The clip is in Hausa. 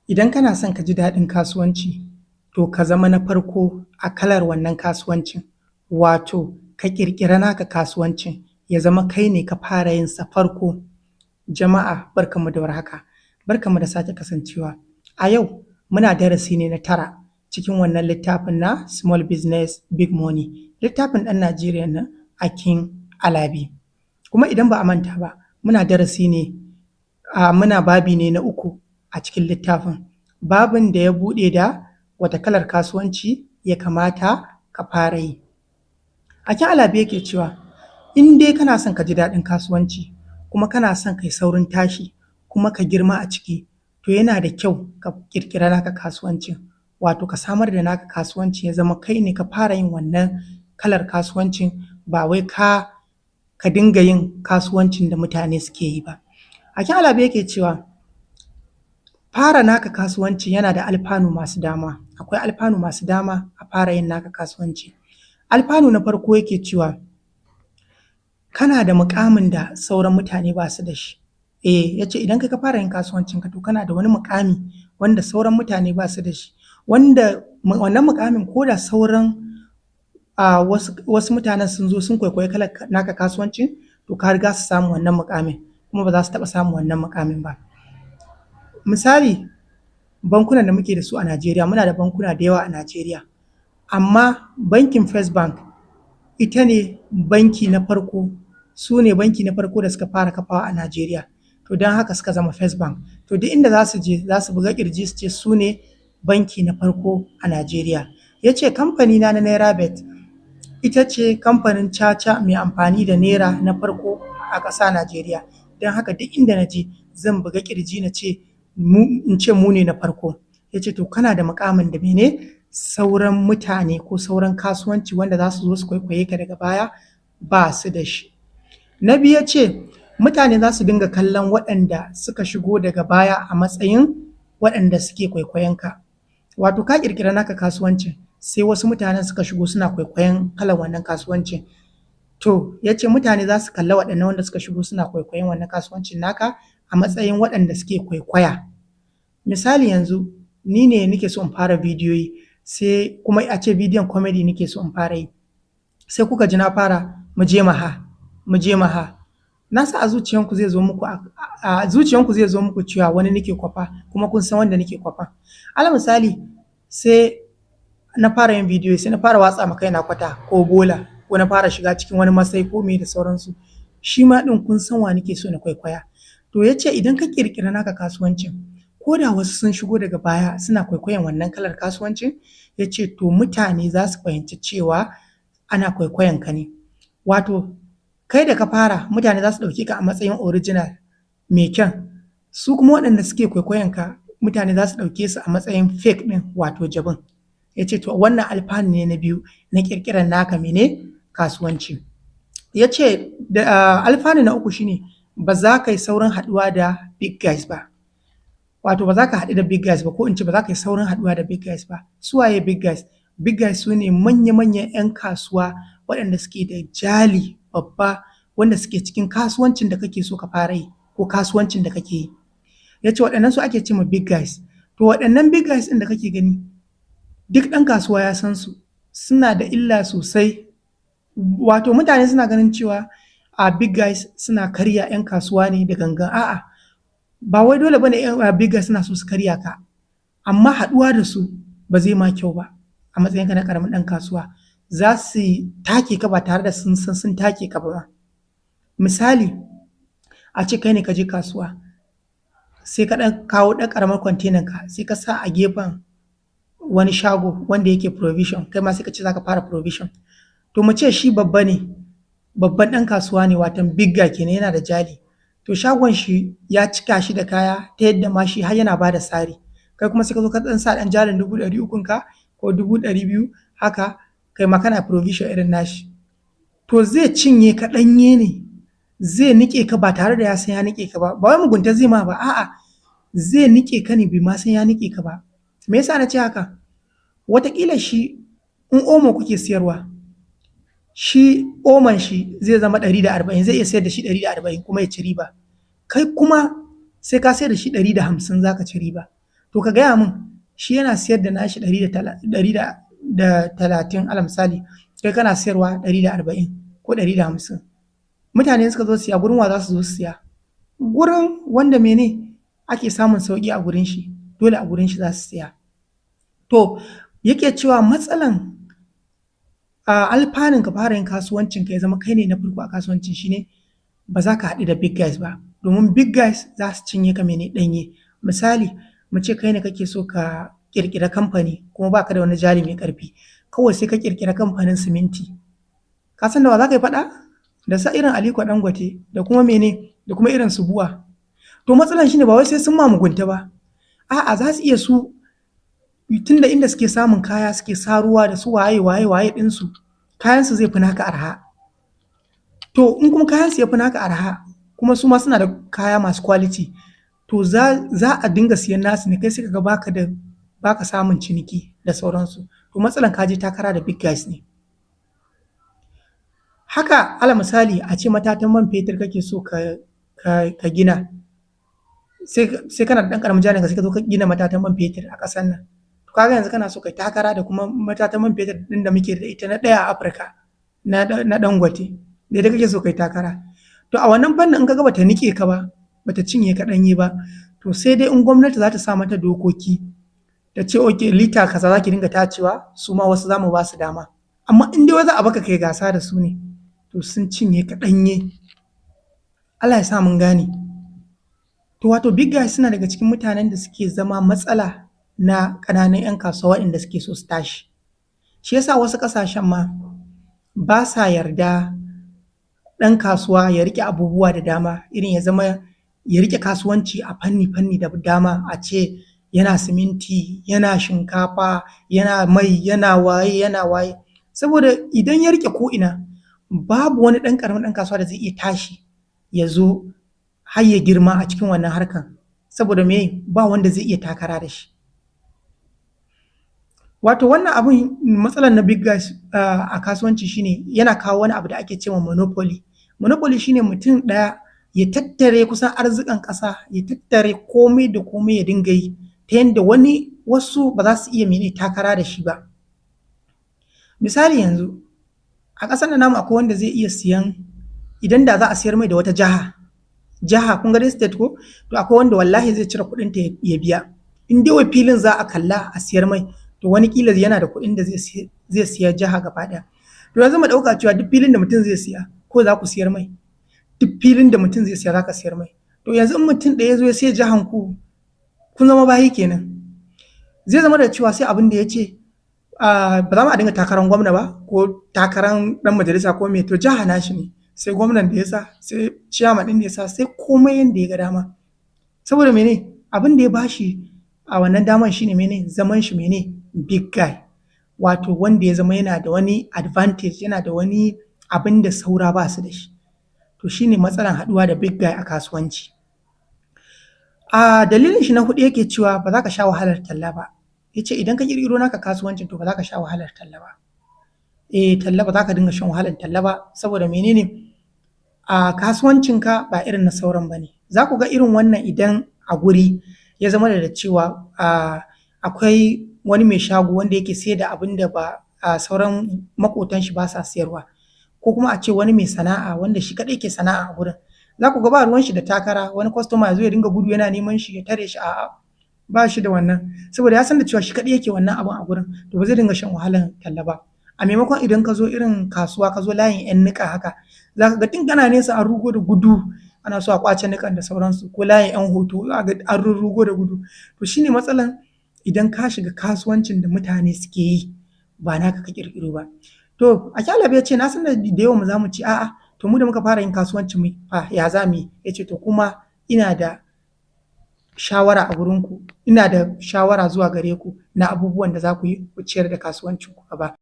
Idan kana son ka ji daɗin kasuwanci, to ka zama na farko a kalar wannan kasuwancin, wato ka ƙirƙira naka kasuwancin ya zama kai ne ka fara yin sa farko. Jama'a barkanmu da warhaka, barkanmu da sake kasancewa. A yau muna darasi ne na 9 cikin wannan littafin na Small Business Big Money, littafin ɗan Najeriya nan Akin Alabi. Kuma idan ba a manta ba, muna babi ne na 3 a cikin littafin. Babin da ya buɗe da wata kalar kasuwanci ya kamata ka fara yi. Akin Alabi yake cewa in dai kana son ka ji daɗin kasuwanci kuma kana son kai saurin tashi kuma ka girma a ciki, to yana da kyau ka ƙirƙira naka kasuwancin, wato ka samar da naka kasuwanci ya zama kai ne ka fara yin wannan kalar kasuwancin, ba wai ka dinga yin kasuwancin da mutane suke yi ba. Akin Alabi yake cewa fara naka kasuwanci yana da alfanu masu dama. Akwai alfanu masu dama a fara yin naka kasuwanci. Alfanu na farko yake cewa kana da muƙamin da sauran mutane ba su da shi. Ya ce idan kai ka fara yin kasuwancinka, to kana da wani muƙami wanda sauran mutane ba su da shi, wanda wannan muƙamin ko da sauran wasu mutanen sun zo sun kwaikwayi kalar naka kasuwancin, to ka riga su samun wannan muƙamin, kuma ba za su taɓa samun wannan muƙamin ba. Misali, bankunan da muke da su a Najeriya, muna da bankuna da yawa a Najeriya, amma bankin First Bank ita ne banki na farko, su ne banki na farko da suka fara kafawa a Najeriya, to don haka suka zama First Bank. To duk inda za su je za su buga ƙirji su ce su ne banki na farko a Najeriya. Ya ce kamfani na Nairabet ita ce kamfanin caca mai amfani da naira na farko a ƙasa Najeriya, don haka duk inda na je zan buga ƙirji na ce mu ne na farko. Ya ce to kana da muƙamin da mene sauran mutane ko sauran kasuwanci wanda za su zo su kwaikwaye ka daga baya ba su da shi. Na biyu ya ce mutane za su dinga kallon waɗanda suka shigo daga baya a matsayin waɗanda suke kwaikwayon ka, wato ka ƙirƙira naka kasuwancin sai wasu mutanen suka shigo suna kwaikwayon kalan wannan kasuwancin, to ya ce mutane za su kalla waɗannan wanda suka shigo suna kwaikwayon wannan kasuwancin naka a matsayin waɗanda suke kwaikwaya. Misali yanzu ni ne nake so in fara bidiyoyi, sai kuma a ce bidiyon comedy nake so in fara yi, sai kuka ji na fara mu je maha, na sa a zuciyanku zai zo muku cewa wani nake kwafa, kuma kun san wanda nake kwafa. Alal misali, sai na fara yin bidiyo sai na fara watsa ma kaina kwata ko bola, ko na fara shiga cikin wani masai ko me da sauransu, shi ma ɗin kun san wa nake so na kwaikwaya. To ya ce idan ka ƙirƙira naka kasuwancin, ko da wasu sun shigo daga baya suna kwaikwayon wannan kalar kasuwancin, ya ce to mutane za su fahimci cewa ana kwaikwayon ka ne, wato kai da ka fara mutane za su ɗauke ka a matsayin original mai kyan, su kuma waɗanda suke kwaikwayon ka mutane za su ɗauke su a matsayin fake ɗin, wato jabin. Ya ce to wannan alfanu ne na biyu na ƙirƙirar naka mene kasuwanci. Ya ce alfanu na uku shine ba za ka yi saurin haɗuwa da big guys ba, wato ba za ka haɗu da big guys ba, ko in ce ba za ka yi saurin haɗuwa da big guys ba. Su waye big guys? Big guys su ne manya-manyan 'yan kasuwa waɗanda suke da jali babba, wanda suke cikin kasuwancin da kake so ka fara yi ko kasuwancin da kake yi. Ya ce waɗannan su ake ce ma big guys. To waɗannan big guys ɗin da kake gani, duk ɗan kasuwa ya san su, suna da illa sosai, wato mutane suna ganin cewa big guys suna karya 'yan kasuwa ne da gangan. A'a, ba wai dole bane big guys suna so su karya ka, amma haɗuwa da su ba zai ma kyau ba. A matsayinka na ƙaramin ɗan kasuwa, za su take ka ba tare da sun san sun take ka ba. Misali, a ce kai ne ka je kasuwa, sai ka ɗan kawo ɗan ƙaramar kwantenan ka, sai ka sa a gefen wani shago wanda yake provision, kai ma sai ka ce za ka fara provision. To mu ce shi babba ne, babban ɗan kasuwa ne, watan big guy kenan, yana da jali. To shagon shi ya cika shi da kaya ta yadda ma shi har yana ba da sari, kai kuma sai ka zo ka ɗan sa ɗan jarin 300,000 ka ko 200,000 haka, kai ma kana provision irin nashi. To zai cinye ka ɗanye ne, zai niƙe ka ba tare da ya san ya niƙe ka ba, ba wai mugunta zai ma ba, a'a zai niƙe ka ne bai ma san ya niƙe ka ba. Me yasa na ce haka? Wataƙila shi in omo kuke siyarwa, shi oman shi zai zama 140, zai iya sayar da shi 140 kuma ya ci riba, kai kuma sai ka sayar da shi 150 za ka ci riba. to ka gaya min shi yana siyar da nashi 130 alal misali, kai kana siyarwa 140 ko 150, mutane suka zo siya gurin wa za su zo siya? Gurin wanda mene ake samun sauƙi a gurin shi, dole a gurin shi za su siya. To yake cewa matsalan alfanun ka fara yin kasuwancin ka ya zama kai ne na farko a kasuwancin shi ne ba za ka haɗu da big guys ba, domin big guys za su cinye ka mene ɗanye. Misali mu ce kai ne kake so ka ƙirƙira kamfani kuma baka da wani jari mai ƙarfi, kawai sai ka ƙirƙira kamfanin siminti, ka san da wa za ka yi faɗa? Da sa irin Aliko Dangote da kuma mene da kuma irin su Buwa. To matsalan shi ne ba wai sai sun ma mugunta ba, a'a za su iya su tunda inda suke samun kaya suke saruwa da su waye ɗinsu, kayansu zai fi naka arha. To in kuma kayansu ya fi naka arha kuma su ma suna da kaya masu quality, to za a dinga siyan nasu ne, kai sai kaga baka samun ciniki da sauransu. To matsalan ka je takara da big guys ne. Haka alal misali a ce matatan man fetur kake so ka gina, sai kana da ɗan ƙaramin jarin ka sai ka zo ka gina matatan man fetur a ƙasar nan. To kaga yanzu kana so kai takara da kuma matatan man fetur ɗin da muke da ita na ɗaya a Afirka na Dangote, da ita kake so kai takara. To a wannan fannin in ka ga bata niƙe ka ba, bata cinye ka ɗanye ba, to sai dai in gwamnati za ta sa mata dokoki ta ce okay lita kaza za ki dinga tacewa, su ma wasu za mu ba su dama. Amma in dai za a baka kai gasa da su ne, to sun cinye ka ɗanye. Allah ya sa mun gane. To wato big guys suna daga cikin mutanen da suke zama matsala na ƙananan 'yan kasuwa waɗanda suke so su tashi. Shi yasa wasu ƙasashen ma ba sa yarda ɗan kasuwa ya riƙe abubuwa da dama, irin ya zama ya riƙe kasuwanci a fanni da dama, a ce yana siminti, yana shinkafa, yana mai, yana waye. Saboda idan ya riƙe ko'ina, babu wani ɗan ƙaramin ɗan kasuwa da zai iya tashi ya zo har ya girma a cikin wannan harkan, saboda me ba wanda zai iya takara da shi. Wato wannan abun matsalar na big guys a kasuwanci shine yana kawo wani abu da ake cewa monopoly. Monopoly shine mutum ɗaya ya tattare kusan arzikin ƙasa, ya tattare komai da komai ya dinga yi, ta yanda wasu ba za su iya mene takara da shi ba. Misali yanzu a ƙasar nan namu akwai wanda zai iya siyan, idan da za a siyar mai da wata jiha kun ga dai state ko, to akwai wanda wallahi zai cire kuɗin ta ya biya. In dai wai filin za a kalla a siyar mai, to wani kila yana da kuɗin da zai siya jiha gaba ɗaya. To yanzu mu ɗauka cewa duk filin da mutum zai siya ko za ku siyar mai, duk filin da mutum zai siya za ka siyar mai. To yanzu in mutum ɗaya ya zo ya siya jihan ku, kun zama bayi kenan. Zai zama da cewa sai abin da ya ce ba za mu a dinga takarar gwamna ba ko takarar ɗan majalisa ko me, to jiha nashi ne, sai gwamnan da ya sa, sai ciyaman ɗin da ya sa, sai komai yanda ya ga dama. Saboda mene abin da ya bashi a wannan daman shine mene zaman shi mene big guy, wato wanda ya zama yana da wani advantage, yana da wani abin da saura ba su da shi. To shine matsalan haɗuwa da big guy a kasuwanci. Dalilin shi na huɗu yake cewa ba za ka sha wahalar talla ba. Ya ce idan ka ƙirƙiro naka kasuwancin to ba za ka sha wahalar talla ba. Talla ba za ka dinga shan wahalar talla ba, saboda menene kasuwancinka ba irin na sauran ba ne. Za ku ga irin wannan idan a guri ya zama da cewa akwai wani mai shago wanda yake sayar da abin da ba sauran maƙotan shi ba sa sayarwa, ko kuma a ce wani mai sana'a wanda shi kaɗai ke sana'a a gurin. Za ku ga ba ruwan shi da takara, wani kwastoma ya zo ya dinga gudu yana neman shi ya tare shi, a'a ba shi da wannan, saboda ya san da cewa shi kaɗai yake wannan abun a gurin, to ba zai dinga shan wahalar talla ba. A maimakon idan ka zo irin kasuwa ka zo layin 'yan niƙa haka, za ka ga tun kana nesa an rugo da gudu ana so a ƙwace niƙan da sauransu, ko layin 'yan hoto za ga an rugo da gudu. To shine matsalan idan ka shiga kasuwancin da mutane suke yi ba naka ka ƙirƙiro ba. To Akyalabe ya ce na san da yawan mu za mu ce a'a to mu da muka fara yin kasuwancin mu fa ya za mu yi? Ya ce to kuma ina da shawara a gurinku, ina da shawara zuwa gare ku na abubuwan da za ku yi ku ciyar da kasuwancin ku gaba.